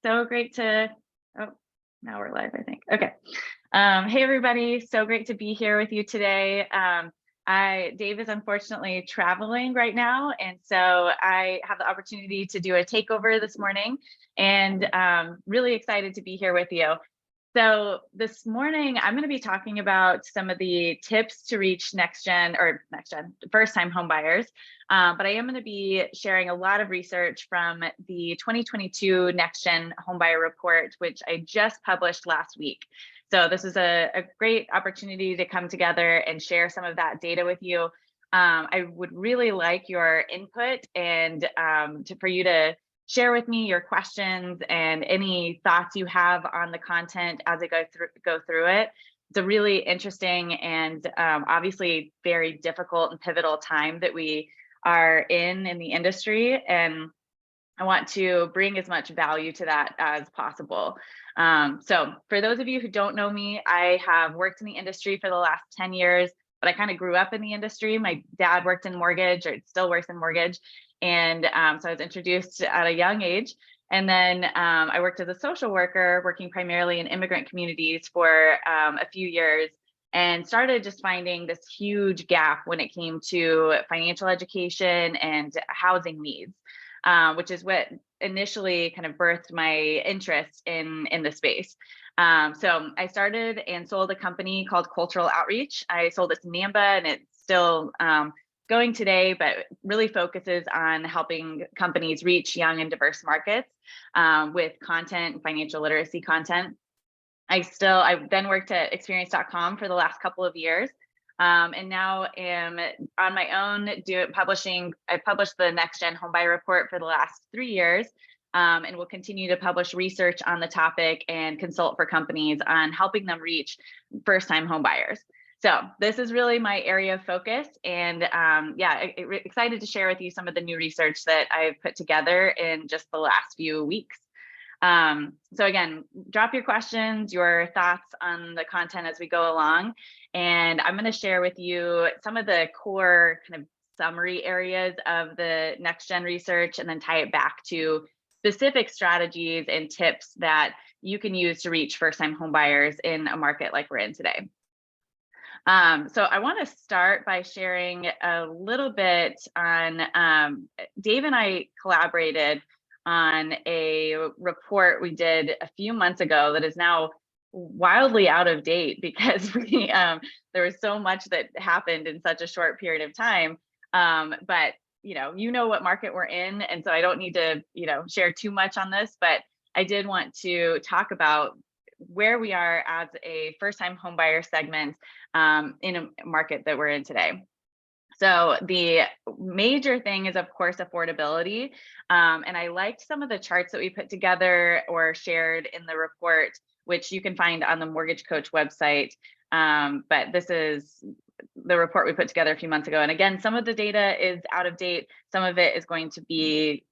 So great to, oh, now we're live, I think. Okay. Hey, everybody. So great to be here with you today. Dave is unfortunately traveling right now, and so I have the opportunity to do a takeover this morning, and really excited to be here with you. So this morning, I'm going to be talking about some of the tips to reach first-time home buyers. But I am going to be sharing a lot of research from the 2022 Next Gen Homebuyer Report, which I just published last week. So this is a great opportunity to come together and share some of that data with you. I would really like your input and for you to share with me your questions and any thoughts you have on the content as I go through it. It's a really interesting and obviously very difficult and pivotal time that we are in the industry, and I want to bring as much value to that as possible. So for those of you who don't know me, I have worked in the industry for the last 10 years, but I kind of grew up in the industry. My dad worked in mortgage, or still works in mortgage. And so I was introduced at a young age. And then I worked as a social worker, working primarily in immigrant communities for a few years, and started just finding this huge gap when it came to financial education and housing needs, which is what initially kind of birthed my interest in the space. So I started and sold a company called Cultural Outreach. I sold it to NAMBA, and it's still going today, but really focuses on helping companies reach young and diverse markets with content and financial literacy content. I then worked at experience.com for the last couple of years. And now am on my own publishing. I published the Next Gen Homebuyer Report for the last 3 years, and will continue to publish research on the topic and consult for companies on helping them reach first-time homebuyers. So this is really my area of focus, and excited to share with you some of the new research that I've put together in just the last few weeks. So again, drop your questions, your thoughts on the content as we go along. And I'm going to share with you some of the core kind of summary areas of the Next Gen research, and then tie it back to specific strategies and tips that you can use to reach first-time homebuyers in a market like we're in today. So I want to start by sharing a little bit on, Dave and I collaborated on a report we did a few months ago that is now wildly out of date because there was so much that happened in such a short period of time. But you know what market we're in, and so I don't need to share too much on this, but I did want to talk about where we are as a first-time homebuyer segment in a market that we're in today. So the major thing is, of course, affordability. And I liked some of the charts that we put together or shared in the report, which you can find on the Mortgage Coach website. But this is the report we put together a few months ago. And again, some of the data is out of date. Some of it is going to be,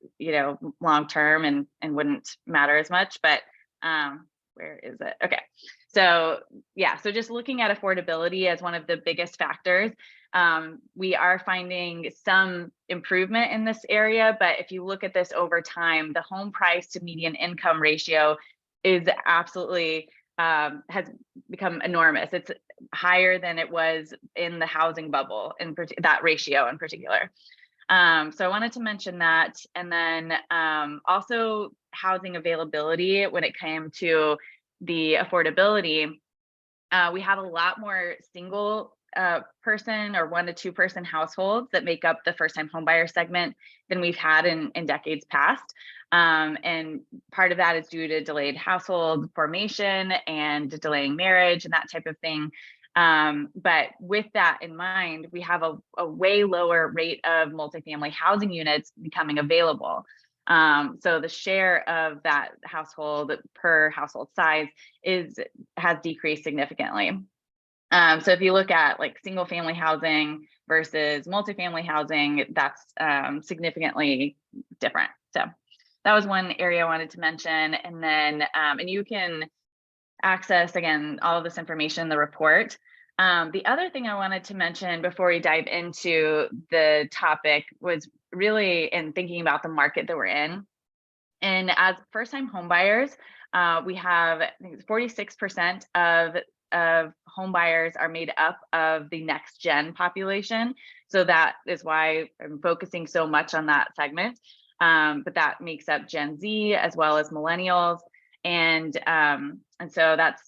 long-term and wouldn't matter as much, but where is it? Okay. So yeah, so just looking at affordability as one of the biggest factors, we are finding some improvement in this area, but if you look at this over time, the home price to median income ratio is absolutely has become enormous. It's higher than it was in the housing bubble, in that ratio in particular. So I wanted to mention that, and then also housing availability when it came to the affordability. We have a lot more single person or 1 to 2 person households that make up the first-time homebuyer segment than we've had in decades past. And part of that is due to delayed household formation and delaying marriage and that type of thing. But with that in mind, we have a way lower rate of multifamily housing units becoming available. So the share of that household per household size has decreased significantly. So if you look at like single family housing versus multifamily housing, that's significantly different. So that was one area I wanted to mention. And then, and you can access, again, all of this information in the report. The other thing I wanted to mention before we dive into the topic was really in thinking about the market that we're in. And as first-time homebuyers, we have, I think it's 46% of home buyers are made up of the next gen population. So that is why I'm focusing so much on that segment. But that makes up Gen Z as well as millennials. And so that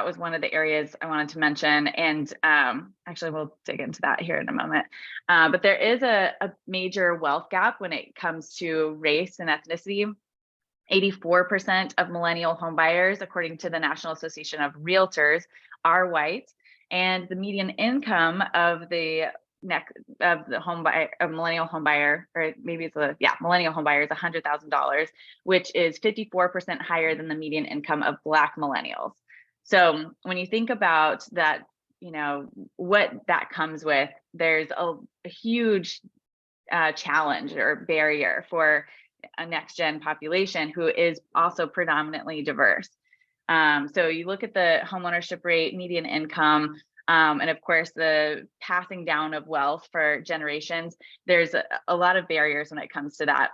was one of the areas I wanted to mention. And actually, we'll dig into that here in a moment. But there is a major wealth gap when it comes to race and ethnicity. 84% of millennial homebuyers, according to the National Association of Realtors, are white, and the median income of the millennial homebuyer, or maybe it's millennial homebuyer is $100,000, which is 54% higher than the median income of Black millennials. So when you think about that, what that comes with, there's a huge challenge or barrier for a next gen population who is also predominantly diverse. So you look at the homeownership rate, median income, and of course the passing down of wealth for generations. There's a lot of barriers when it comes to that.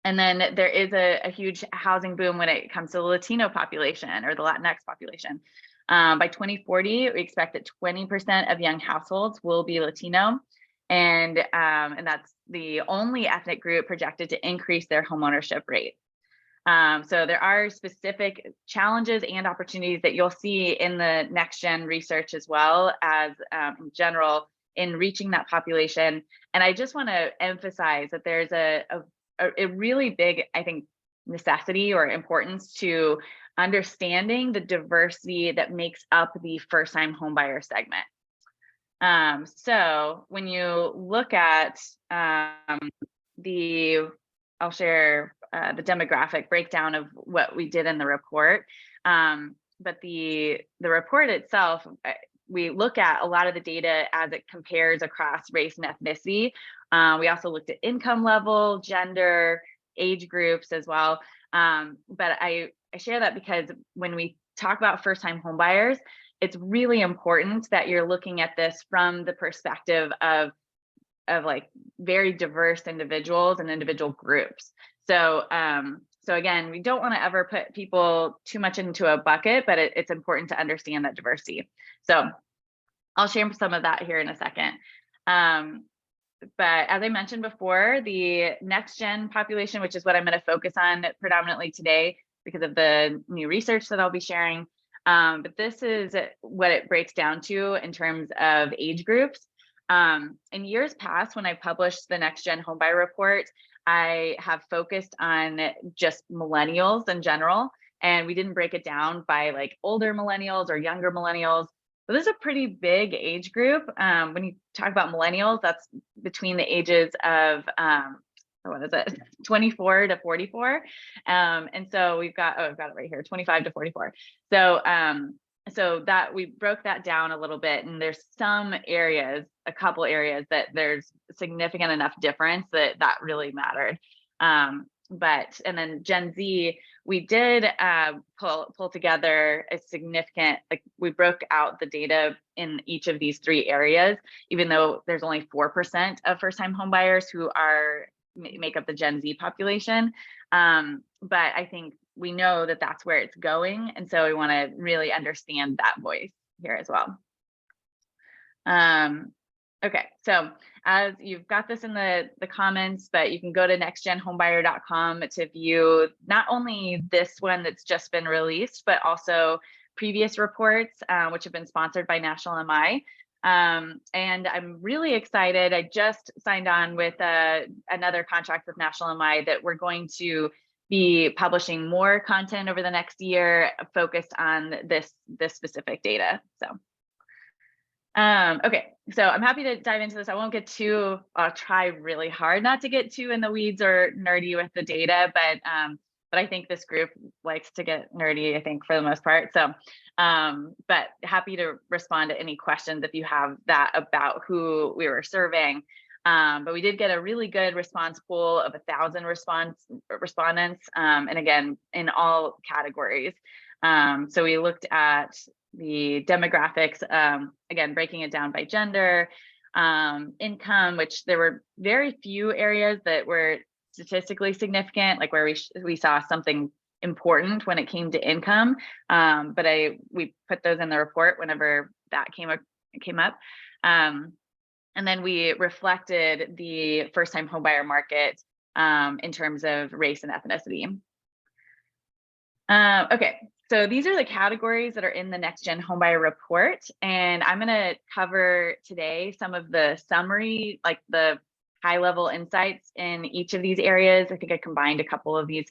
And then there is a huge housing boom when it comes to the Latino population or the Latinx population. By 2040, we expect that 20% of young households will be Latino. And that's the only ethnic group projected to increase their homeownership rate. So there are specific challenges and opportunities that you'll see in the next gen research, as well as in general in reaching that population. And I just want to emphasize that there's a really big, I think, necessity or importance to understanding the diversity that makes up the first-time homebuyer segment. So when you look at I'll share the demographic breakdown of what we did in the report. But the report itself, we look at a lot of the data as it compares across race and ethnicity. We also looked at income level, gender, age groups as well. But I share that because when we talk about first-time homebuyers, it's really important that you're looking at this from the perspective of like very diverse individuals and individual groups. So again, we don't want to ever put people too much into a bucket, but it's important to understand that diversity. So I'll share some of that here in a second. But as I mentioned before, the next gen population, which is what I'm going to focus on predominantly today because of the new research that I'll be sharing. But this is what it breaks down to in terms of age groups. In years past, when I published the Next Gen Homebuyer Report, I have focused on just millennials in general, and we didn't break it down by like older millennials or younger millennials. So this is a pretty big age group. When you talk about millennials, that's between the ages of 24 to 44. And so I've got it right here, 25 to 44. So that we broke that down a little bit, and there's a couple areas that there's significant enough difference that really mattered. And then Gen Z, we did pull together a significant, we broke out the data in each of these three areas, even though there's only 4% of first-time homebuyers who make up the Gen Z population. But I think we know that that's where it's going. And so we want to really understand that voice here as well. Okay, so as you've got this in the comments, but you can go to nextgenhomebuyer.com to view not only this one that's just been released, but also previous reports, which have been sponsored by National MI. And I'm really excited. I just signed on with another contract with National MI that we're going to be publishing more content over the next year focused on this specific data. So, okay, so I'm happy to dive into this. I won't get too, I'll try really hard not to get too in the weeds or nerdy with the data, but I think this group likes to get nerdy, I think, for the most part. So, but happy to respond to any questions if you have that about who we were surveying. But we did get a really good response pool of 1,000 respondents, and again, in all categories. So we looked at the demographics, again, breaking it down by gender, income, which there were very few areas that were statistically significant, like where we saw something important when it came to income. But we put those in the report whenever that came up. And then we reflected the first-time homebuyer market in terms of race and ethnicity. Okay, so these are the categories that are in the Next Gen Homebuyer report, and I'm going to cover today some of the summary, like the high-level insights in each of these areas. I think I combined a couple of these.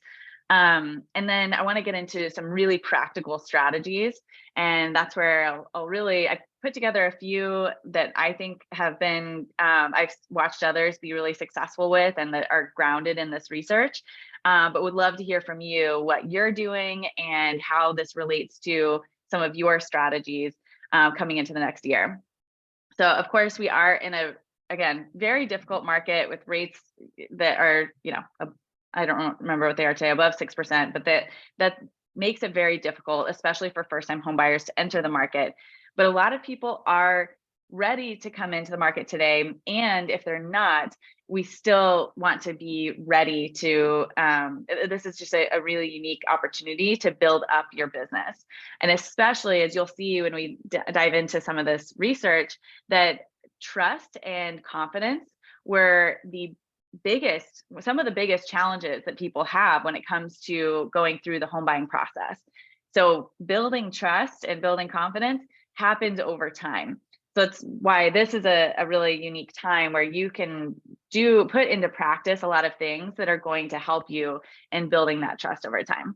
And then I want to get into some really practical strategies, and that's where I put together a few that I think have been, I've watched others be really successful with and that are grounded in this research, but would love to hear from you what you're doing and how this relates to some of your strategies coming into the next year. So of course we are in again, very difficult market with rates that are, I don't remember what they are today, above 6%, but that makes it very difficult, especially for first-time homebuyers to enter the market. But a lot of people are ready to come into the market today. And if they're not, we still want to be ready to, this is just a really unique opportunity to build up your business. And especially as you'll see when we dive into some of this research, that trust and confidence were some of the biggest challenges that people have when it comes to going through the home buying process. So building trust and building confidence happens over time. So that's why this is a really unique time where you can put into practice a lot of things that are going to help you in building that trust over time.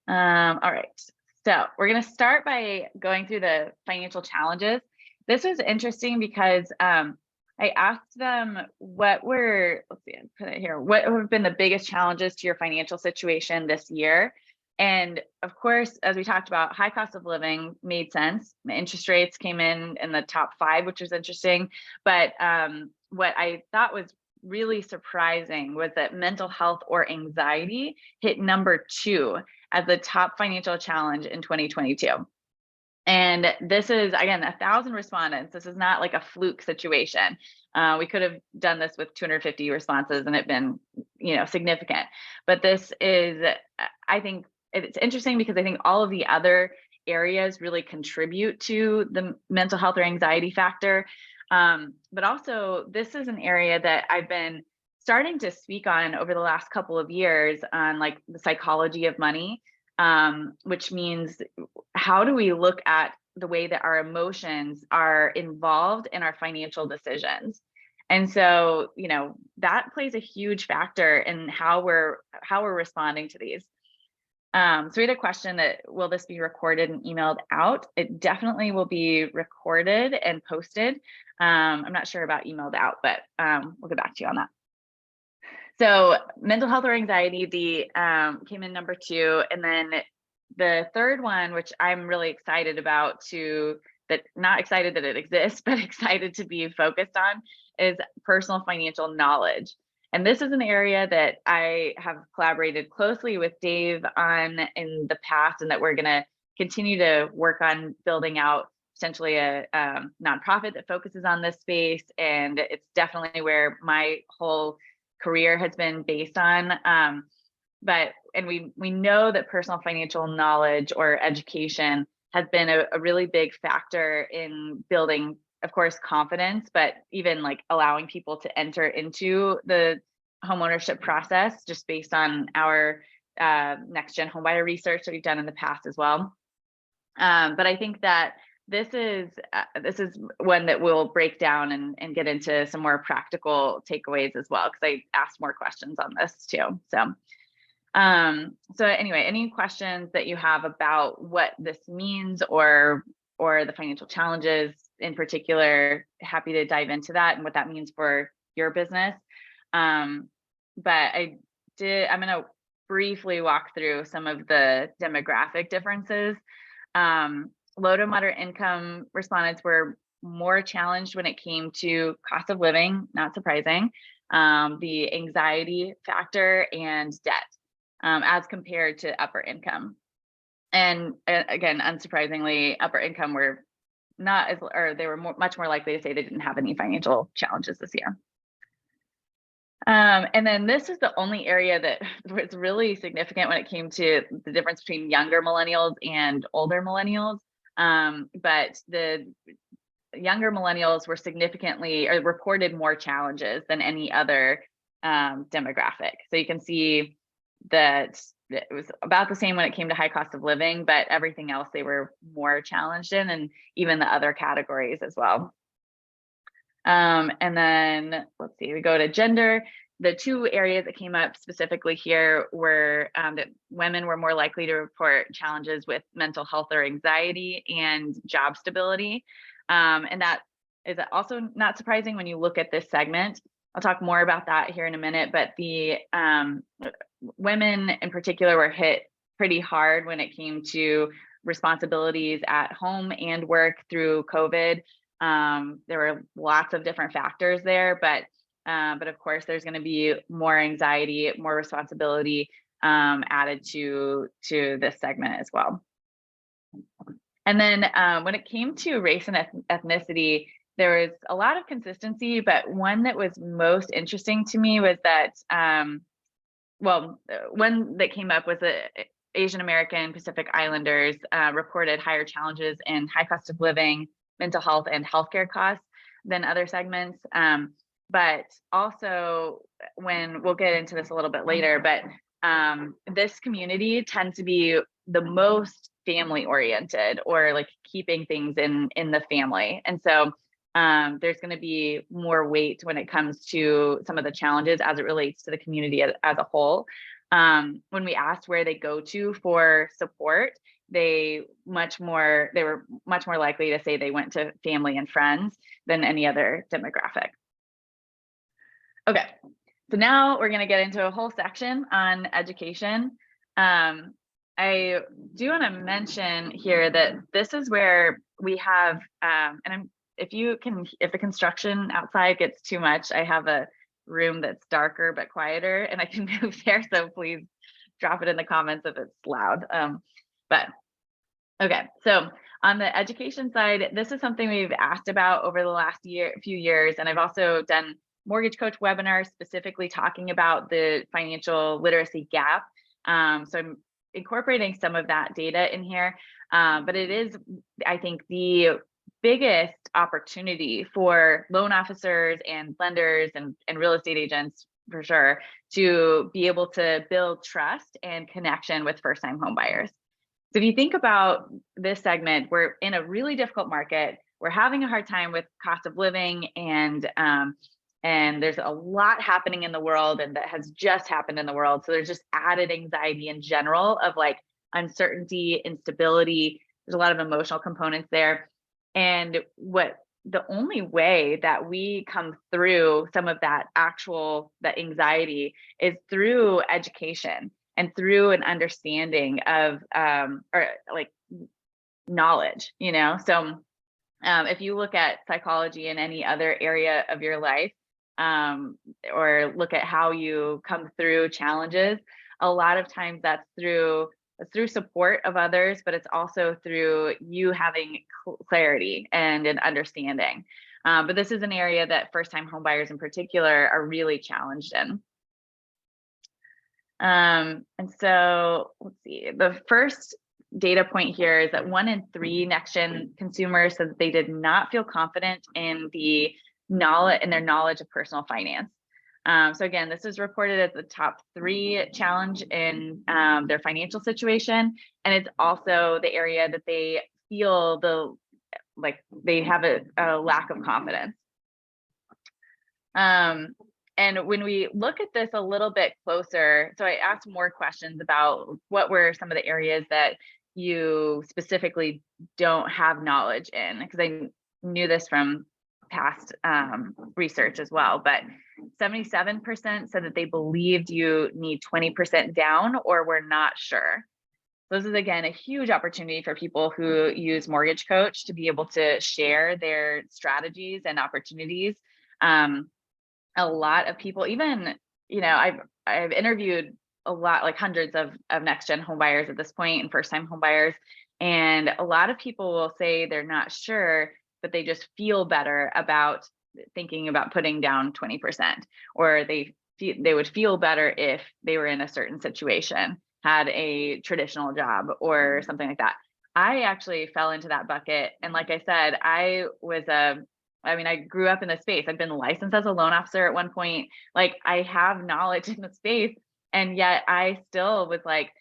All right, so we're going to start by going through the financial challenges. This was interesting because I asked them what have been the biggest challenges to your financial situation this year. And of course, as we talked about, high cost of living made sense. The interest rates came in the top 5, which was interesting. But what I thought was really surprising was that mental health or anxiety hit number 2 as the top financial challenge in 2022. And this is, again, 1,000 respondents. This is not like a fluke situation. We could have done this with 250 responses and it been, significant. But this is, I think it's interesting because I think all of the other areas really contribute to the mental health or anxiety factor. But also, this is an area that I've been starting to speak on over the last couple of years on like the psychology of money. Which means how do we look at the way that our emotions are involved in our financial decisions? And so, that plays a huge factor in how we're responding to these. So we had a question that, will this be recorded and emailed out? It definitely will be recorded and posted. I'm not sure about emailed out, but we'll get back to you on that. So mental health or anxiety, came in number 2. And then the third one, which I'm really excited about not excited that it exists, but excited to be focused on, is personal financial knowledge. And this is an area that I have collaborated closely with Dave on in the past, and that we're going to continue to work on building out potentially a nonprofit that focuses on this space. And it's definitely where my whole career has been based on. And we know that personal financial knowledge or education has been a really big factor in building, of course, confidence, but even like allowing people to enter into the homeownership process just based on our next gen homebuyer research that we've done in the past as well. But I think that this is one that we'll break down and get into some more practical takeaways as well, because I asked more questions on this too. So anyway, any questions that you have about what this means or the financial challenges in particular, happy to dive into that and what that means for your business. But I'm going to briefly walk through some of the demographic differences. Low to moderate income respondents were more challenged when it came to cost of living, not surprising, the anxiety factor and debt, as compared to upper income. And again, unsurprisingly, upper income were they were much more likely to say they didn't have any financial challenges this year. And then this is the only area that was really significant when it came to the difference between younger millennials and older millennials. But the younger millennials were significantly or reported more challenges than any other demographic. So you can see that it was about the same when it came to high cost of living, but everything else they were more challenged in, and even the other categories as well. And then let's see, we go to gender. The two areas that came up specifically here were that women were more likely to report challenges with mental health or anxiety and job stability. And that is also not surprising when you look at this segment. I'll talk more about that here in a minute, but the women in particular were hit pretty hard when it came to responsibilities at home and work through COVID. There were lots of different factors there, but of course, there's going to be more anxiety, more responsibility added to this segment as well. And then when it came to race and ethnicity, there was a lot of consistency, but one that was most interesting to me was that, one that came up was that Asian American Pacific Islanders reported higher challenges in high cost of living, mental health, and healthcare costs than other segments. But also, when we'll get into this a little bit later, but this community tends to be the most family oriented, or like keeping things in the family. And so there's going to be more weight when it comes to some of the challenges as it relates to the community as a whole. When we asked where they go to for support, they were much more likely to say they went to family and friends than any other demographic. Okay, so now we're going to get into a whole section on education. I do want to mention here that this is where we have, if the construction outside gets too much, I have a room that's darker but quieter, and I can move there. So please drop it in the comments if it's loud. But okay, so on the education side, this is something we've asked about over the last few years, and I've also done mortgage coach webinars specifically talking about the financial literacy gap. So I'm incorporating some of that data in here, but it is, I think, the biggest opportunity for loan officers and lenders and real estate agents, for sure, to be able to build trust and connection with first-time home buyers. So if you think about this segment, we're in a really difficult market. We're having a hard time with cost of living, and there's a lot happening in the world, and that has just happened in the world. So there's just added anxiety in general of like uncertainty, instability. There's a lot of emotional components there. And the only way that we come through some of that anxiety is through education and through an understanding of or like knowledge, So if you look at psychology in any other area of your life, or look at how you come through challenges, a lot of times that's through support of others, but it's also through you having clarity and an understanding. But this is an area that first-time homebuyers in particular are really challenged in. And so let's see, the first data point here is that 1 in 3 next-gen consumers said that they did not feel confident in their knowledge of personal finance. So again, this is reported as the top 3 challenge in their financial situation, and it's also the area that they feel they have a lack of confidence. And when we look at this a little bit closer, so I asked more questions about what were some of the areas that you specifically don't have knowledge in, because I knew this from past research as well, but 77% said that they believed you need 20% down or were not sure. This is, again, a huge opportunity for people who use Mortgage Coach to be able to share their strategies and opportunities. A lot of people, even, I've interviewed a lot, like hundreds of next-gen home buyers at this point and first-time home buyers, and a lot of people will say they're not sure, but they just feel better about thinking about putting down 20%, or they they would feel better if they were in a certain situation, had a traditional job or something like that. I actually fell into that bucket. And like I said, I grew up in the space. I've been licensed as a loan officer at one point. Like, I have knowledge in the space. And yet I still was like,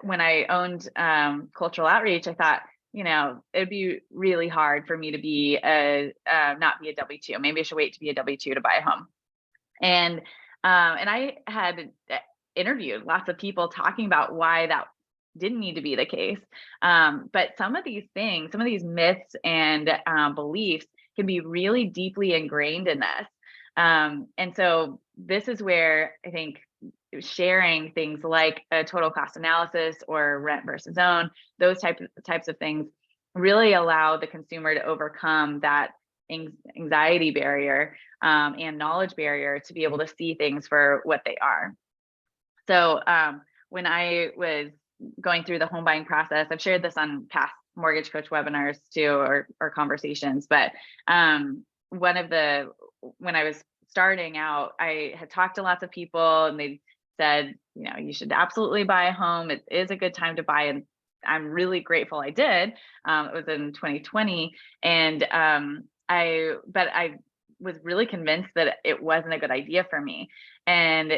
when I owned cultural outreach, I thought, it'd be really hard for me to be not be a W-2. Maybe I should wait to be a W-2 to buy a home. And I had interviewed lots of people talking about why that didn't need to be the case. But some of these things, some of these myths and beliefs can be really deeply ingrained in us. And so this is where I think sharing things like a total cost analysis or rent versus own, those types of things really allow the consumer to overcome that anxiety barrier and knowledge barrier to be able to see things for what they are. So when I was going through the home buying process, I've shared this on past mortgage coach webinars too, or conversations, but when I was starting out, I had talked to lots of people and they said, you should absolutely buy a home. It is a good time to buy. And I'm really grateful I did. It was in 2020. And I was really convinced that it wasn't a good idea for me. And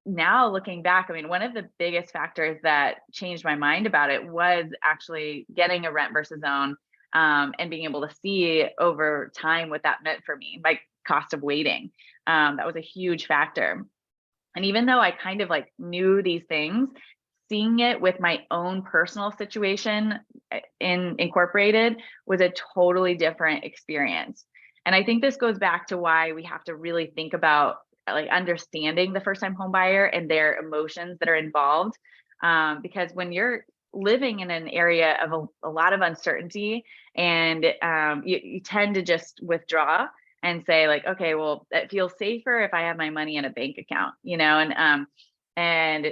now looking back, one of the biggest factors that changed my mind about it was actually getting a rent versus own and being able to see over time what that meant for me, like cost of waiting. That was a huge factor. And even though I kind of like knew these things, seeing it with my own personal situation incorporated was a totally different experience. And I think this goes back to why we have to really think about like understanding the first time home buyer and their emotions that are involved. Because when you're living in an area of a lot of uncertainty and you tend to just withdraw and say like, okay, well, it feels safer if I have my money in a bank account, and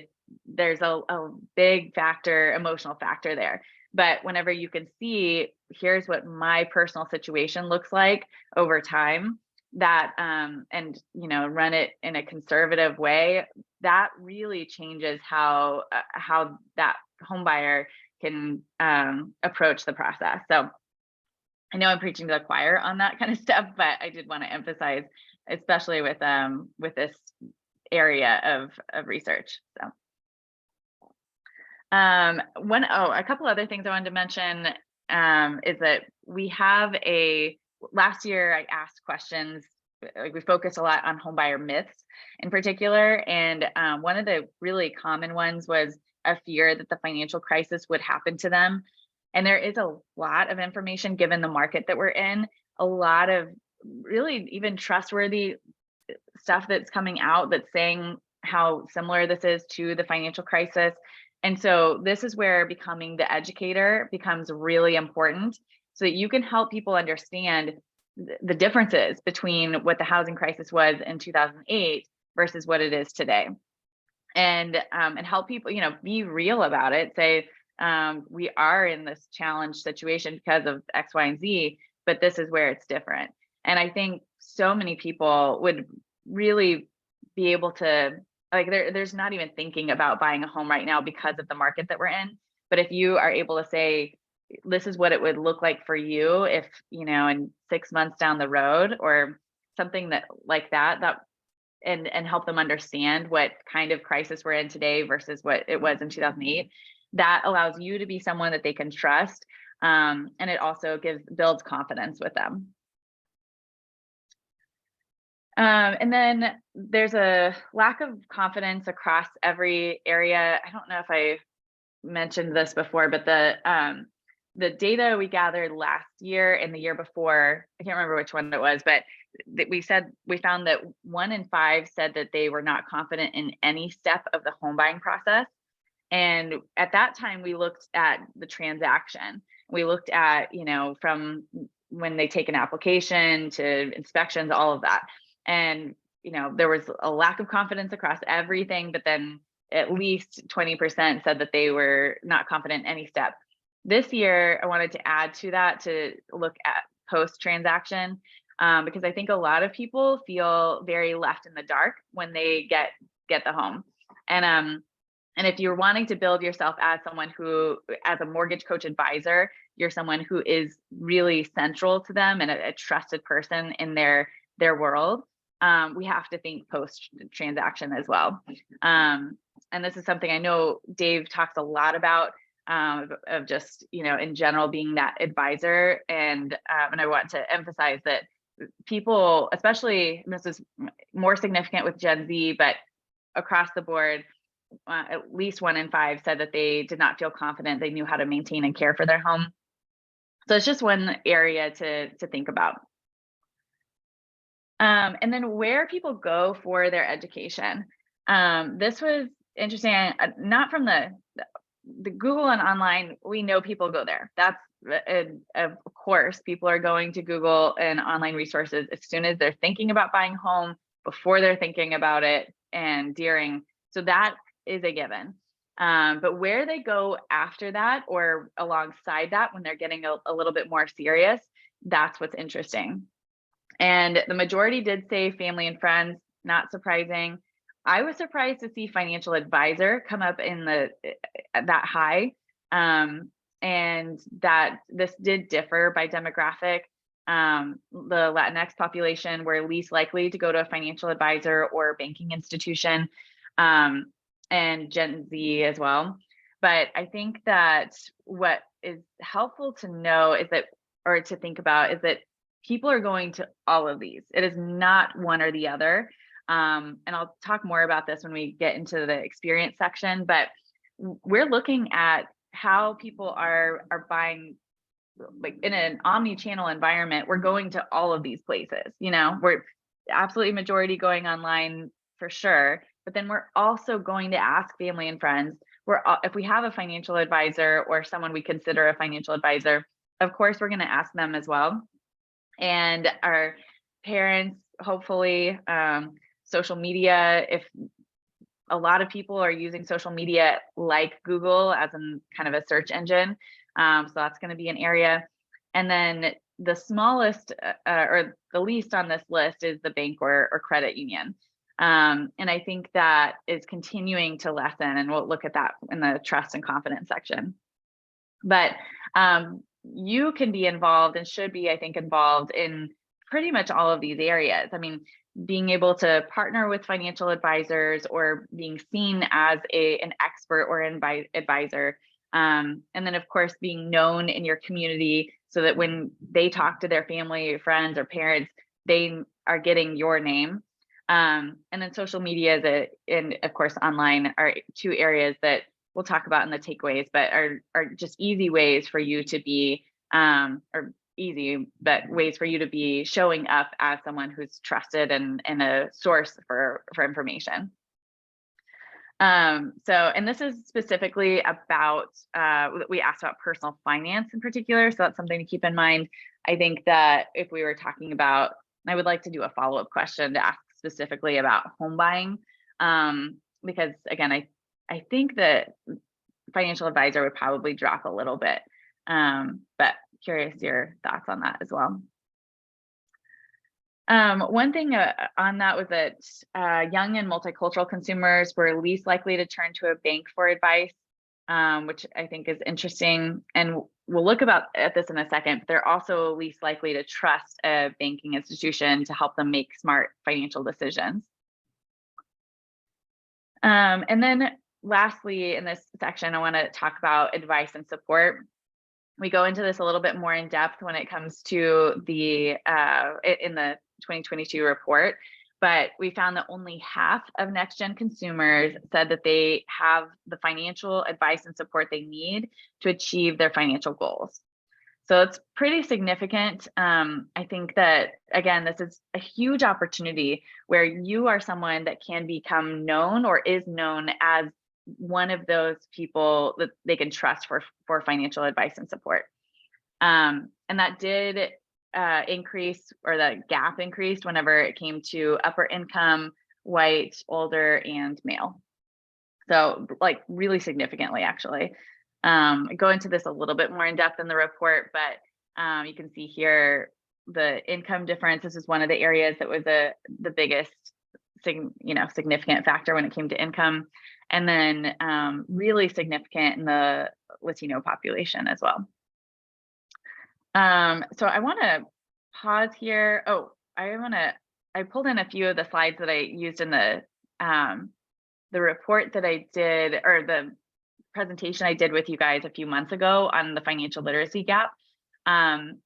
there's a big emotional factor there. But whenever you can see, here's what my personal situation looks like over time, that and run it in a conservative way, that really changes how that home buyer can approach the process. So I know I'm preaching to the choir on that kind of stuff, but I did want to emphasize, especially with this area of research. So a couple other things I wanted to mention is that we have last year I asked questions, like we focused a lot on homebuyer myths in particular. And one of the really common ones was a fear that the financial crisis would happen to them. And there is a lot of information given the market that we're in, a lot of really even trustworthy stuff that's coming out that's saying how similar this is to the financial crisis. And so this is where becoming the educator becomes really important, so that you can help people understand the differences between what the housing crisis was in 2008 versus what it is today. And help people, be real about it. Say, we are in this challenged situation because of X, Y, and Z, but this is where it's different. And I think so many people would really be able to, like, there's not even thinking about buying a home right now because of the market that we're in. But if you are able to say, this is what it would look like for you if, in 6 months down the road or something that like that, and help them understand what kind of crisis we're in today versus what it was in 2008, that allows you to be someone that they can trust. And it also builds confidence with them. And then there's a lack of confidence across every area. I don't know if I mentioned this before, but the data we gathered last year and the year before, I can't remember which one it was, but we found that 1 in 5 said that they were not confident in any step of the home buying process. And at that time, we looked at the transaction. We looked at, from when they take an application to inspections, all of that. And, there was a lack of confidence across everything, but then at least 20% said that they were not confident in any step. This year, I wanted to add to that to look at post-transaction. because I think a lot of people feel very left in the dark when they get the home. And if you're wanting to build yourself as someone who, as a mortgage coach advisor, you're someone who is really central to them and a trusted person in their world, we have to think post transaction as well. And this is something I know Dave talks a lot about, of just, in general, being that advisor. And I want to emphasize that people, especially, and this is more significant with Gen Z, but across the board, at least 1 in 5 said that they did not feel confident they knew how to maintain and care for their home. So it's just one area to think about. And then where people go for their education. This was interesting, not from the Google and online. We know people go there. That's, of course, people are going to Google and online resources as soon as they're thinking about buying a home, before they're thinking about it, and during. So that is a given. But where they go after that or alongside that, when they're getting a little bit more serious, that's what's interesting. And the majority did say family and friends, not surprising. I was surprised to see financial advisor come up in that high, and that this did differ by demographic. The Latinx population were least likely to go to a financial advisor or banking institution, and Gen Z as well. But I think that what is helpful to know is that, or to think about, is that people are going to all of these. It is not one or the other. And I'll talk more about this when we get into the experience section, but we're looking at how people are buying, like in an omni-channel environment. We're going to all of these places, we're absolutely majority going online for sure, but then we're also going to ask family and friends. If we have a financial advisor or someone we consider a financial advisor, of course, we're going to ask them as well. And our parents, hopefully, social media, if a lot of people are using social media like Google as in kind of a search engine. So that's going to be an area. And then the smallest or the least on this list is the bank or credit union. And I think that is continuing to lessen, and we'll look at that in the trust and confidence section. But you can be involved and should be, I think, involved in pretty much all of these areas. I mean, being able to partner with financial advisors or being seen as an expert or an advisor. And then, of course, being known in your community so that when they talk to their family, friends, or parents, they are getting your name. And then social media and of course, online are two areas that we'll talk about in the takeaways, but are just easy ways for you to be, ways for you to be showing up as someone who's trusted and a source for information. And this is specifically about, we asked about personal finance in particular, so that's something to keep in mind. I think that if we were talking about, I would like to do a follow-up question to ask specifically about home buying, because again, I think that financial advisor would probably drop a little bit, but curious your thoughts on that as well. One thing on that was that young and multicultural consumers were least likely to turn to a bank for advice, which I think is interesting. And we'll look at this in a second, but they're also least likely to trust a banking institution to help them make smart financial decisions. And then lastly, in this section, I want to talk about advice and support. We go into this a little bit more in depth when it comes to in the 2022 report, but we found that only half of next gen consumers said that they have the financial advice and support they need to achieve their financial goals. So it's pretty significant. I think that, again, this is a huge opportunity where you are someone that can become known or is known as one of those people that they can trust for financial advice and support. And that did increase, or the gap increased whenever it came to upper income, white, older, and male. So like really significantly, actually. I go into this a little bit more in depth in the report, but you can see here the income difference. This is one of the areas that was the biggest significant factor when it came to income, and then really significant in the Latino population as well. So I want to pause here. Oh, I pulled in a few of the slides that I used in the report that I did, or the presentation I did with you guys a few months ago on the financial literacy gap. And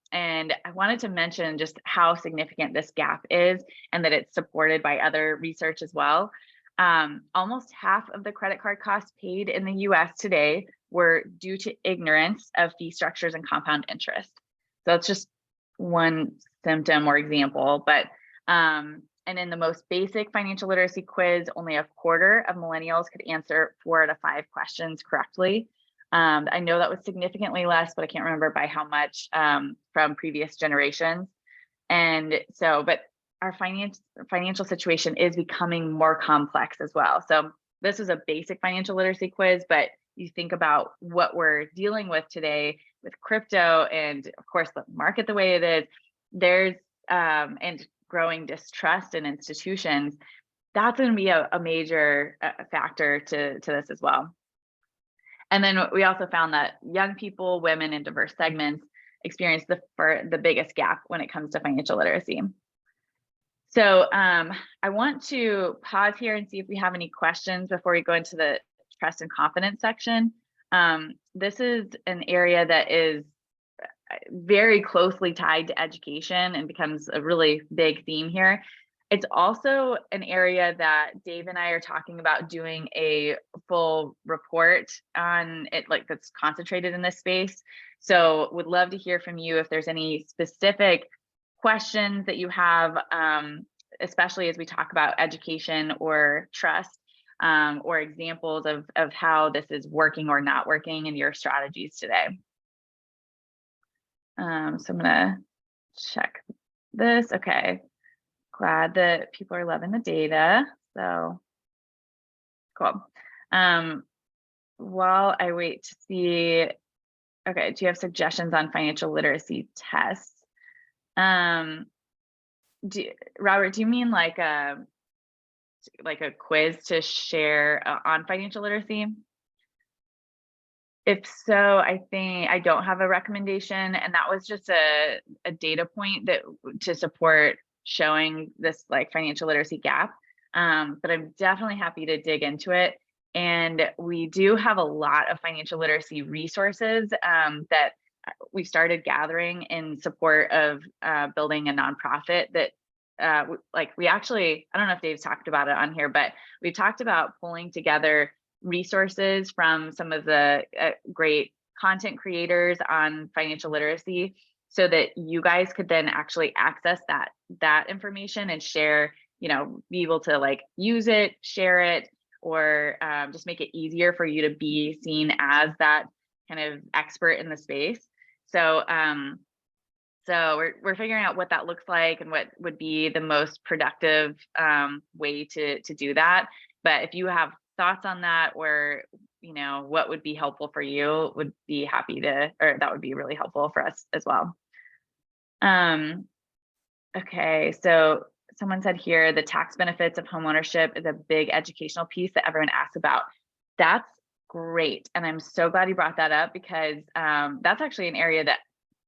I wanted to mention just how significant this gap is, and that it's supported by other research as well. Almost half of the credit card costs paid in the US today were due to ignorance of fee structures and compound interest. So that's just one symptom or example, but and in the most basic financial literacy quiz, only a quarter of millennials could answer 4 out of 5 questions correctly. I know that was significantly less, but I can't remember by how much from previous generations. And so, but our financial situation is becoming more complex as well. So this is a basic financial literacy quiz, but you think about what we're dealing with today with crypto, and of course the market the way it is, there's and growing distrust in institutions. That's going to be a major factor to this as well. And then we also found that young people, women, and diverse segments experience the biggest gap when it comes to financial literacy. So I want to pause here and see if we have any questions before we go into the trust and confidence section. This is an area that is very closely tied to education and becomes a really big theme here. It's also an area that Dave and I are talking about doing a full report on it, like that's concentrated in this space. So would love to hear from you if there's any specific questions that you have, especially as we talk about education or trust, or examples of how this is working or not working in your strategies today. So I'm gonna check this. Okay, glad that people are loving the data. So cool. While I wait to see, okay, do you have suggestions on financial literacy tests? Robert, do you mean like a quiz to share on financial literacy? If so, I think I don't have a recommendation, and that was just a data point that to support showing this like financial literacy gap. But I'm definitely happy to dig into it. And we do have a lot of financial literacy resources that we've started gathering in support of building a nonprofit that we actually, I don't know if Dave's talked about it on here, but we've talked about pulling together resources from some of the great content creators on financial literacy, so that you guys could then actually access that information and share, be able to like use it, share it, or just make it easier for you to be seen as that kind of expert in the space. So we're figuring out what that looks like and what would be the most productive way to do that. But if you have thoughts on that, or what would be helpful for you, would be happy to, or that would be really helpful for us as well. Okay, so someone said here, the tax benefits of homeownership is a big educational piece that everyone asks about. That's great, and I'm so glad you brought that up, because that's actually an area that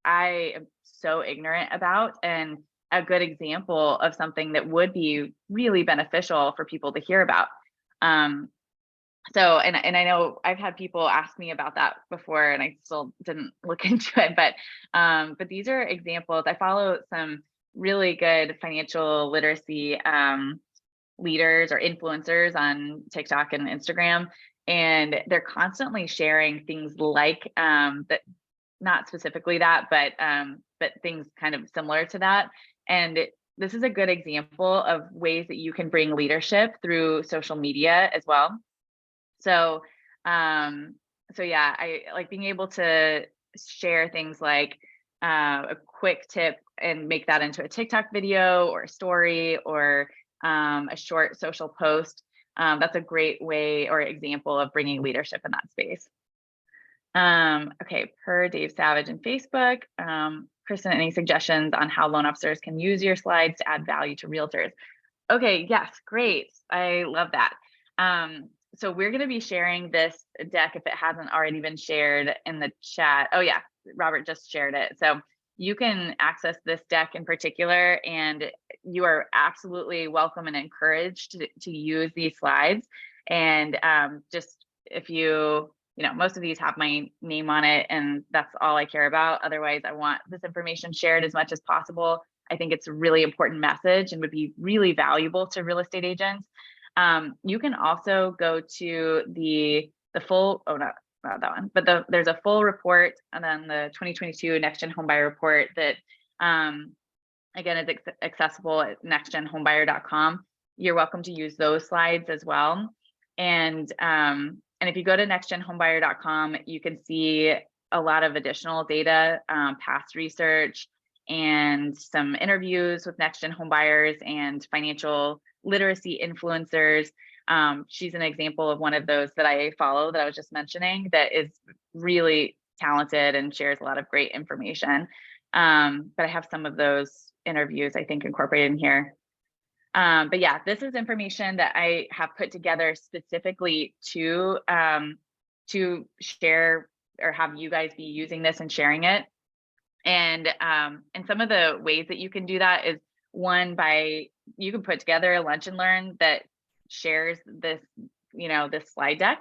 I am so ignorant about, and a good example of something that would be really beneficial for people to hear about. So, and I know I've had people ask me about that before, and I still didn't look into it, but these are examples. I follow some really good financial literacy leaders or influencers on TikTok and Instagram, and they're constantly sharing things like that, not specifically that, but things kind of similar to that. And this is a good example of ways that you can bring leadership through social media as well. So, so yeah, I like being able to share things like a quick tip and make that into a TikTok video or a story or a short social post. That's a great way or example of bringing leadership in that space. Okay, per Dave Savage in Facebook, Kristin, any suggestions on how loan officers can use your slides to add value to realtors? Okay, yes, great. I love that. So we're going to be sharing this deck if it hasn't already been shared in the chat. Oh yeah, Robert just shared it. So you can access this deck in particular, and you are absolutely welcome and encouraged to use these slides. And just if you know, most of these have my name on it, and that's all I care about. Otherwise, I want this information shared as much as possible. I think it's a really important message and would be really valuable to real estate agents. You can also go to the full, oh, not that one, but there's a full report, and then the 2022 Next Gen Homebuyer report that, again, is accessible at nextgenhomebuyer.com. You're welcome to use those slides as well. And if you go to nextgenhomebuyer.com, you can see a lot of additional data, past research, and some interviews with Next Gen homebuyers and financial literacy influencers. She's an example of one of those that I follow that I was just mentioning that is really talented and shares a lot of great information. But I have some of those interviews, I think, incorporated in here. But yeah, this is information that I have put together specifically to share or have you guys be using this and sharing it. And some of the ways that you can do that is, one, you can put together a lunch and learn that shares this, this slide deck.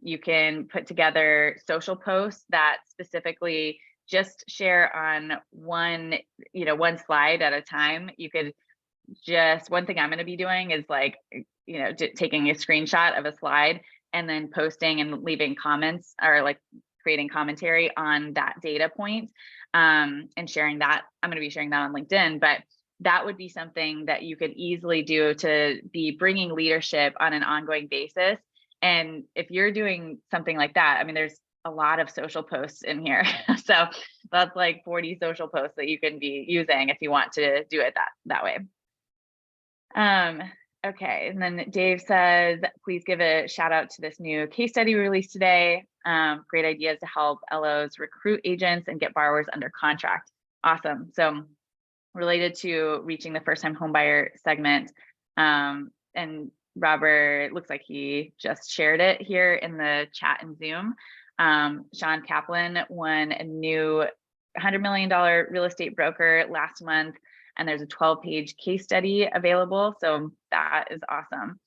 You can put together social posts that specifically just share on one slide at a time. You could just, one thing I'm going to be doing is taking a screenshot of a slide and then posting and leaving comments, or creating commentary on that data point, and sharing that. I'm going to be sharing that on LinkedIn, but that would be something that you could easily do to be bringing leadership on an ongoing basis. And if you're doing something like that, I mean, there's a lot of social posts in here. So that's like 40 social posts that you can be using if you want to do it that way. Okay, and then Dave says, please give a shout out to this new case study released today. Great ideas to help LOs recruit agents and get borrowers under contract. Awesome. So related to reaching the first-time homebuyer segment, and Robert, looks like he just shared it here in the chat in Zoom. Sean Kaplan won a new $100 million real estate broker last month, and there's a 12-page case study available. So that is awesome.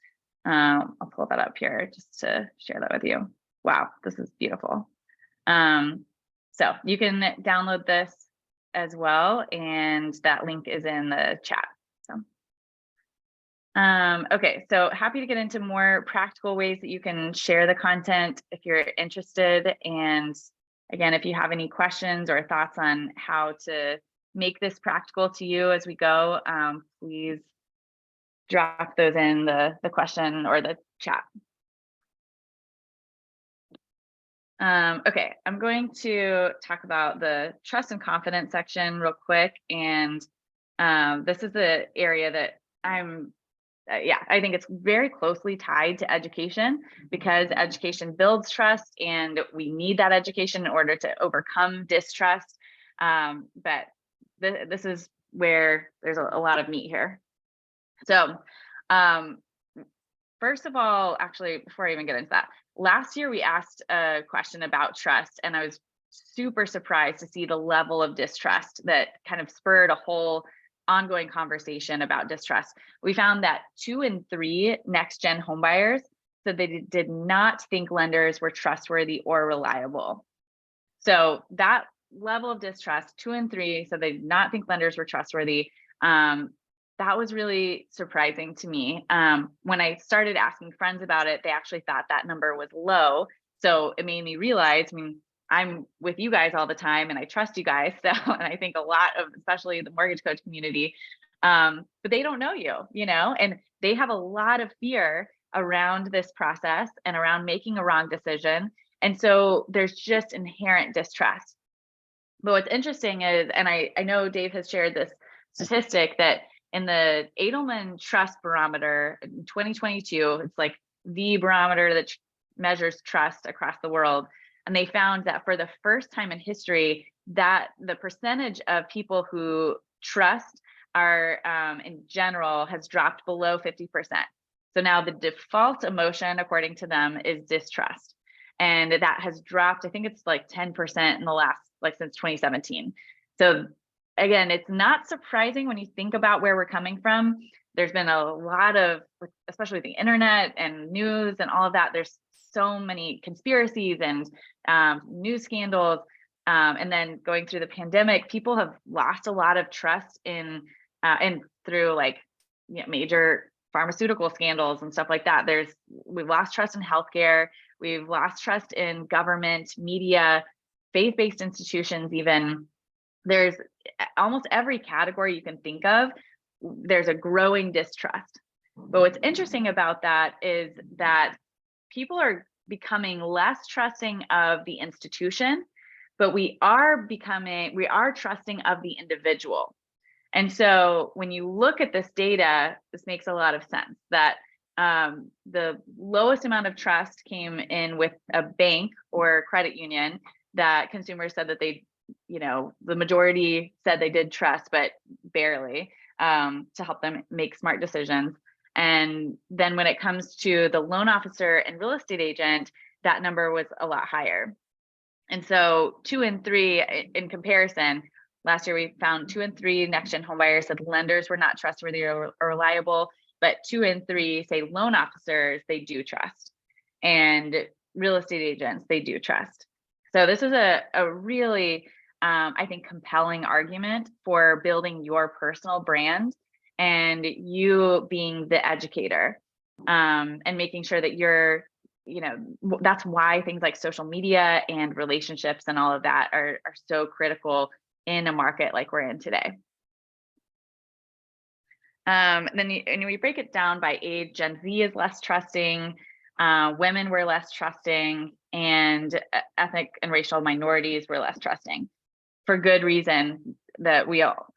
I'll pull that up here just to share that with you. Wow, this is beautiful. So you can download this as well, and that link is in the chat. So, okay, so happy to get into more practical ways that you can share the content if you're interested. And again, if you have any questions or thoughts on how to make this practical to you as we go, please drop those in the question or the chat. Okay, I'm going to talk about the trust and confidence section real quick. And this is the area that I think it's very closely tied to education, because education builds trust and we need that education in order to overcome distrust. But this is where there's a lot of meat here. So first of all, actually, before I even get into that, last year we asked a question about trust, and I was super surprised to see the level of distrust that kind of spurred a whole ongoing conversation about distrust. We found that 2 in 3 next-gen homebuyers said they did not think lenders were trustworthy or reliable. So that level of distrust, 2 in 3 said they did not think lenders were trustworthy. That was really surprising to me. When I started asking friends about it, they actually thought that number was low. So it made me realize, I mean, I'm with you guys all the time and I trust you guys. So, and I think a lot of, especially the mortgage coach community, but they don't know you, and they have a lot of fear around this process and around making a wrong decision. And so there's just inherent distrust. But what's interesting is, and I know Dave has shared this statistic, that in the Edelman Trust Barometer in 2022, it's like the barometer that measures trust across the world. And they found that for the first time in history, that the percentage of people who trust are in general has dropped below 50%. So now the default emotion, according to them, is distrust. And that has dropped, I think it's like 10% in the last, like since 2017. So again, it's not surprising when you think about where we're coming from. There's been a lot of, especially the internet and news and all of that, there's so many conspiracies and news scandals. And then going through the pandemic, people have lost a lot of trust in, and through like major pharmaceutical scandals and stuff like that. We've lost trust in healthcare. We've lost trust in government, media, faith-based institutions, even. There's almost every category you can think of, there's a growing distrust. But what's interesting about that is that people are becoming less trusting of the institution, but we are trusting of the individual. And so when you look at this data, this makes a lot of sense that the lowest amount of trust came in with a bank or credit union that consumers said that the majority said they did trust, but barely, to help them make smart decisions. And then when it comes to the loan officer and real estate agent, that number was a lot higher. And so 2 and 3 in comparison, last year we found 2 and 3 next-gen homebuyers said lenders were not trustworthy or reliable, but 2 and 3 say loan officers, they do trust, and real estate agents, they do trust. So this is a really, I think, compelling argument for building your personal brand and you being the educator, and making sure that you're, that's why things like social media and relationships and all of that are so critical in a market like we're in today. Then we break it down by age. Gen Z is less trusting, women were less trusting, and ethnic and racial minorities were less trusting, for good reason that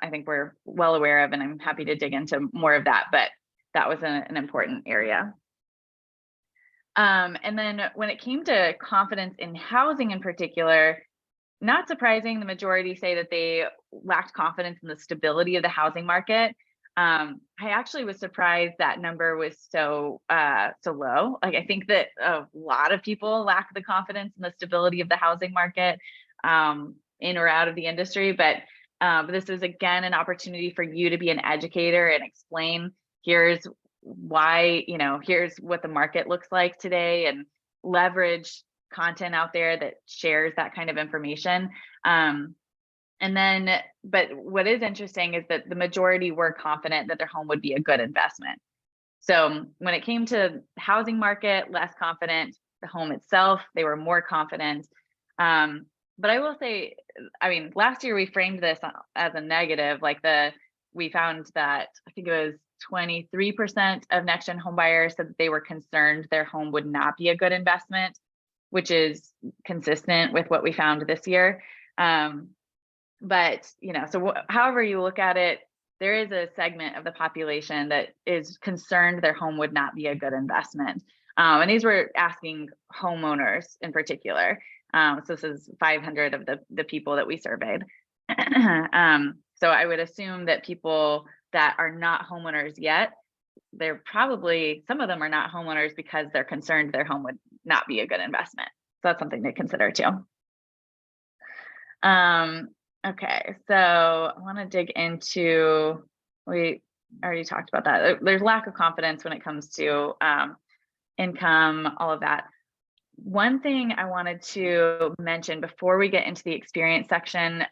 I think we're well aware of, and I'm happy to dig into more of that, but that was an important area. And then when it came to confidence in housing in particular, not surprising, the majority say that they lacked confidence in the stability of the housing market. I actually was surprised that number was so low. Like, I think that a lot of people lack the confidence in the stability of the housing market, in or out of the industry. But this is, again, an opportunity for you to be an educator and explain, here's why, here's what the market looks like today, and leverage content out there that shares that kind of information. But what is interesting is that the majority were confident that their home would be a good investment. So when it came to housing market, less confident. The home itself, they were more confident. But I will say, last year we framed this as a negative. We found that I think it was 23% of next-gen home buyers said that they were concerned their home would not be a good investment, which is consistent with what we found this year. But, however you look at it, there is a segment of the population that is concerned their home would not be a good investment. And these were asking homeowners in particular. So this is 500 of the people that we surveyed. So I would assume that people that are not homeowners yet, some of them are not homeowners because they're concerned their home would not be a good investment. So that's something to consider too. Okay, so I want to dig into, we already talked about that. There's lack of confidence when it comes to income, all of that. One thing I wanted to mention before we get into the experience section,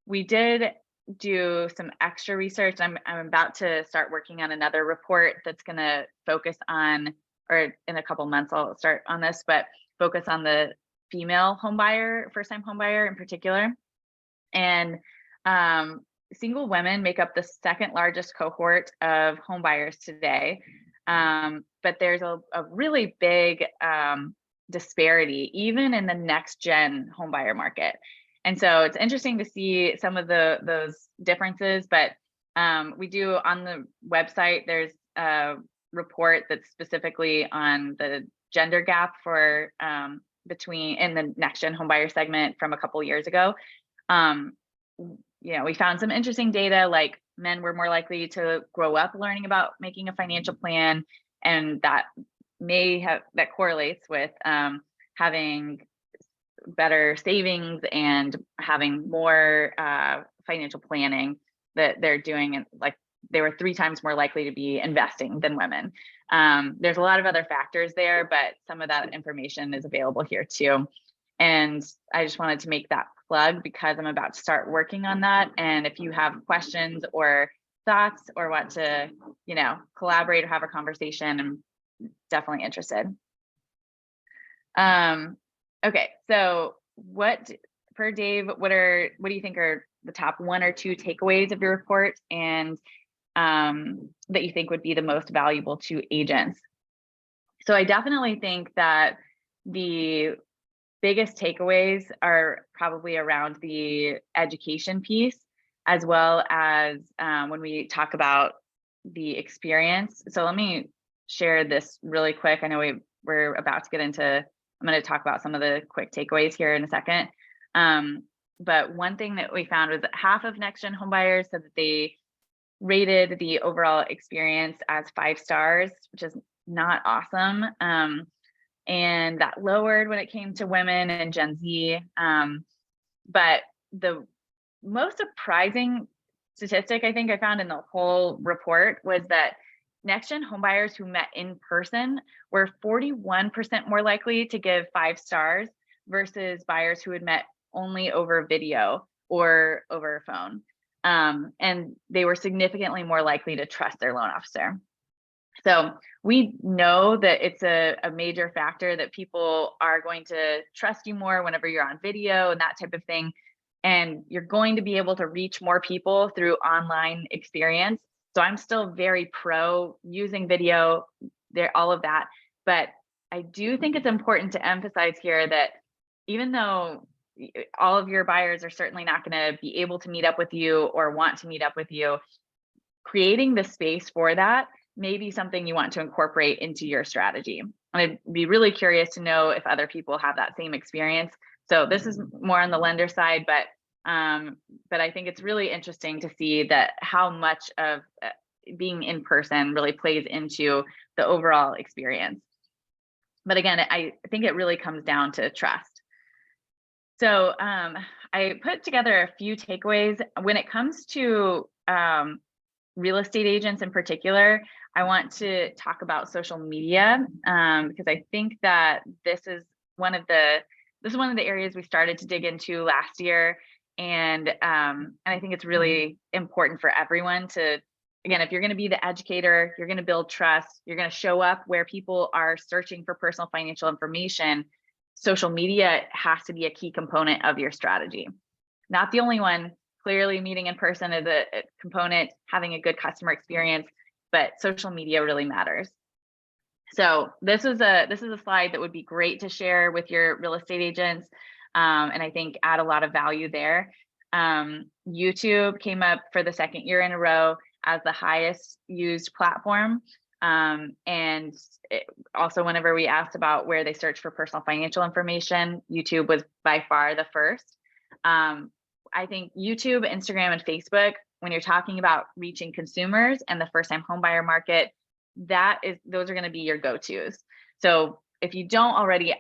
we did do some extra research. I'm about to start working on another report that's going to focus on, or in a couple months I'll start on this, but focus on the female homebuyer, first-time homebuyer in particular. And single women make up the second largest cohort of homebuyers today. But there's a really big disparity even in the next gen homebuyer market. And so it's interesting to see some of those differences, but we do on the website, there's a report that's specifically on the gender gap for in the next gen homebuyer segment from a couple years ago. We found some interesting data, like men were more likely to grow up learning about making a financial plan, and that correlates with having better savings and having more financial planning that they're doing, and like they were 3 times more likely to be investing than women. There's a lot of other factors there, but some of that information is available here too. And I just wanted to make that plug because I'm about to start working on that. And if you have questions or thoughts or want to, collaborate or have a conversation, I'm definitely interested. Okay, so for Dave, what do you think are the top 1 or 2 takeaways of your report, and that you think would be the most valuable to agents? So I definitely think that the biggest takeaways are probably around the education piece, as well as when we talk about the experience. So let me share this really quick. I know we're about to get into, I'm going to talk about some of the quick takeaways here in a second. But one thing that we found was that half of next-gen homebuyers said that they rated the overall experience as 5 stars, which is not awesome. And that lowered when it came to women and Gen Z. But the most surprising statistic I think I found in the whole report was that next-gen homebuyers who met in person were 41% more likely to give 5 stars versus buyers who had met only over video or over a phone. And they were significantly more likely to trust their loan officer. So we know that it's a major factor that people are going to trust you more whenever you're on video and that type of thing. And you're going to be able to reach more people through online experience. So I'm still very pro using video there, all of that. But I do think it's important to emphasize here that even though all of your buyers are certainly not going to be able to meet up with you or want to meet up with you, creating the space for that may be something you want to incorporate into your strategy. I'd be really curious to know if other people have that same experience. So this is more on the lender side, but I think it's really interesting to see that how much of being in person really plays into the overall experience. But again, I think it really comes down to trust. So I put together a few takeaways when it comes to real estate agents in particular. I want to talk about social media because I think that this is one of the areas we started to dig into last year, and I think it's really important for everyone to, again, if you're going to be the educator, you're going to build trust, you're going to show up where people are searching for personal financial information. Social media has to be a key component of your strategy. Not the only one. Clearly, meeting in person is a component, having a good customer experience, but social media really matters. So this is a slide that would be great to share with your real estate agents, and I think add a lot of value there. YouTube came up for the 2nd year in a row as the highest used platform. And also whenever we asked about where they search for personal financial information, YouTube was by far the first. I think YouTube, Instagram, and Facebook, when you're talking about reaching consumers and the first-time homebuyer market, those are going to be your go-tos. So if you don't already,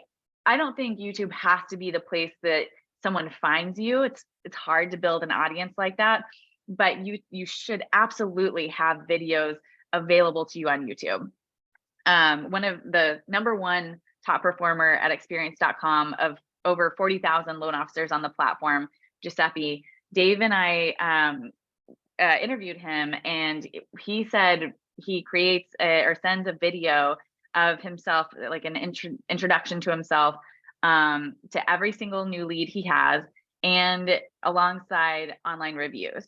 I don't think YouTube has to be the place that someone finds you. It's hard to build an audience like that, but you should absolutely have videos available to you on YouTube. One of the #1 top performer at experience.com of over 40,000 loan officers on the platform, Giuseppe, Dave and I interviewed him, and he said he creates or sends a video of himself, like an introduction to himself, to every single new lead he has, and alongside online reviews.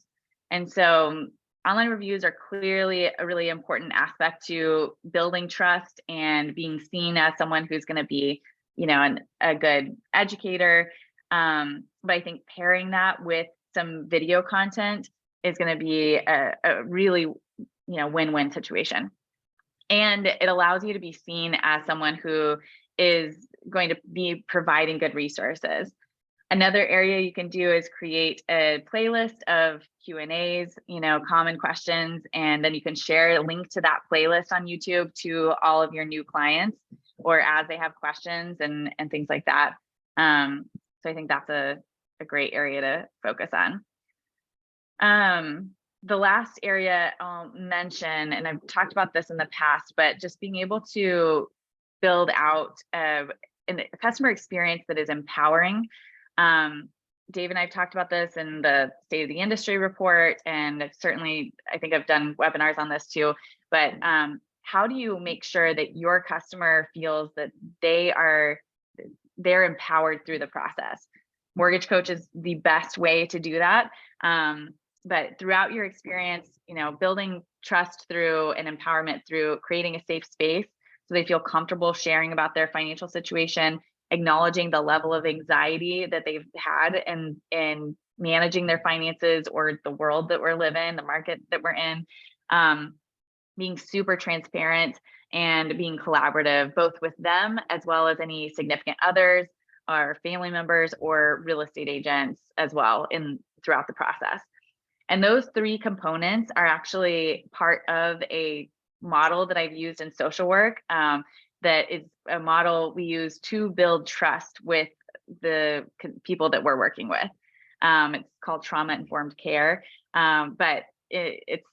And so online reviews are clearly a really important aspect to building trust and being seen as someone who's going to be, a good educator. But I think pairing that with some video content is going to be a really, win-win situation. And it allows you to be seen as someone who is going to be providing good resources. Another area you can do is create a playlist of Q&As, common questions, and then you can share a link to that playlist on YouTube to all of your new clients, or as they have questions and things like that. So I think that's a great area to focus on. The last area I'll mention, and I've talked about this in the past, but just being able to build out a customer experience that is empowering. Dave and I've talked about this in the State of the Industry report, and certainly I think I've done webinars on this too, but how do you make sure that your customer feels that they're empowered through the process? Mortgage Coach is the best way to do that. But throughout your experience, building trust through and empowerment through creating a safe space so they feel comfortable sharing about their financial situation, acknowledging the level of anxiety that they've had in managing their finances or the world that we're living, the market that we're in, being super transparent and being collaborative, both with them as well as any significant others or family members or real estate agents as well throughout the process. And those three components are actually part of a model that I've used in social work. That is a model we use to build trust with the people that we're working with. It's called trauma-informed care, but it's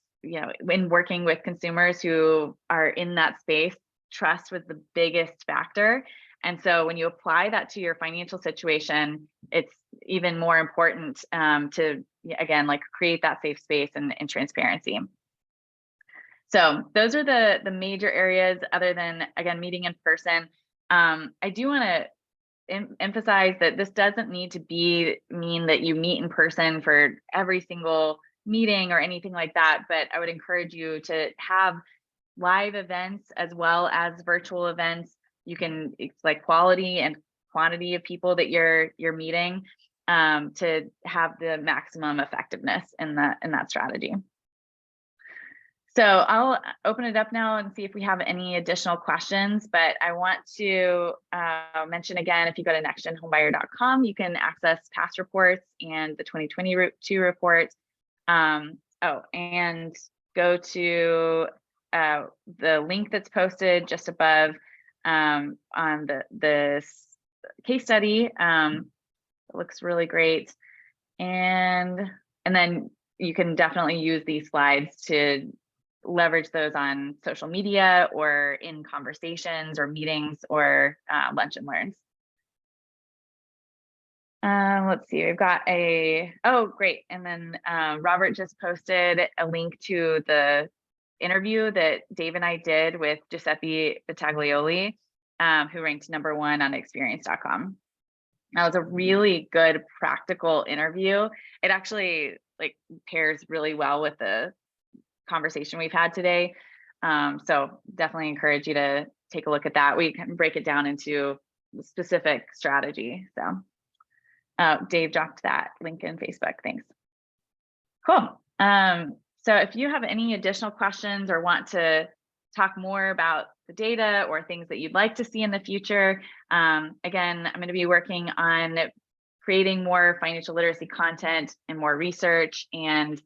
when working with consumers who are in that space, trust was the biggest factor. And so when you apply that to your financial situation, it's even more important to, again, create that safe space and transparency. So those are the major areas other than, again, meeting in person. I do want to emphasize that this doesn't need to mean that you meet in person for every single meeting or anything like that, but I would encourage you to have live events as well as virtual events. It's like quality and quantity of people that you're meeting to have the maximum effectiveness in that strategy. So I'll open it up now and see if we have any additional questions, but I want to mention again, if you go to nextgenhomebuyer.com, you can access past reports and the 2022 report. And go to the link that's posted just above on the case study. It looks really great. And then you can definitely use these slides to leverage those on social media or in conversations or meetings or lunch and learns. Let's see, we've got great. And then Robert just posted a link to the interview that Dave and I did with Giuseppe Battaglioli, who ranked #1 on experience.com. That was a really good practical interview. It actually pairs really well with the conversation we've had today. So definitely encourage you to take a look at that. We can break it down into specific strategy. So Dave dropped that link in Facebook. Thanks. Cool. So if you have any additional questions or want to talk more about the data or things that you'd like to see in the future, again, I'm going to be working on creating more financial literacy content and more research and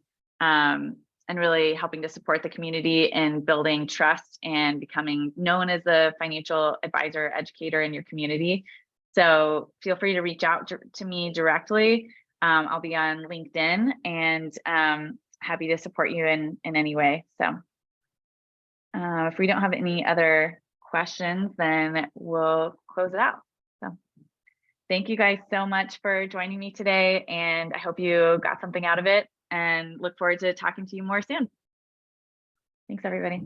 really helping to support the community in building trust and becoming known as a financial advisor, educator in your community. So feel free to reach out to me directly. I'll be on LinkedIn and happy to support you in any way. So if we don't have any other questions, then we'll close it out. So thank you guys so much for joining me today, and I hope you got something out of it and look forward to talking to you more soon. Thanks, everybody.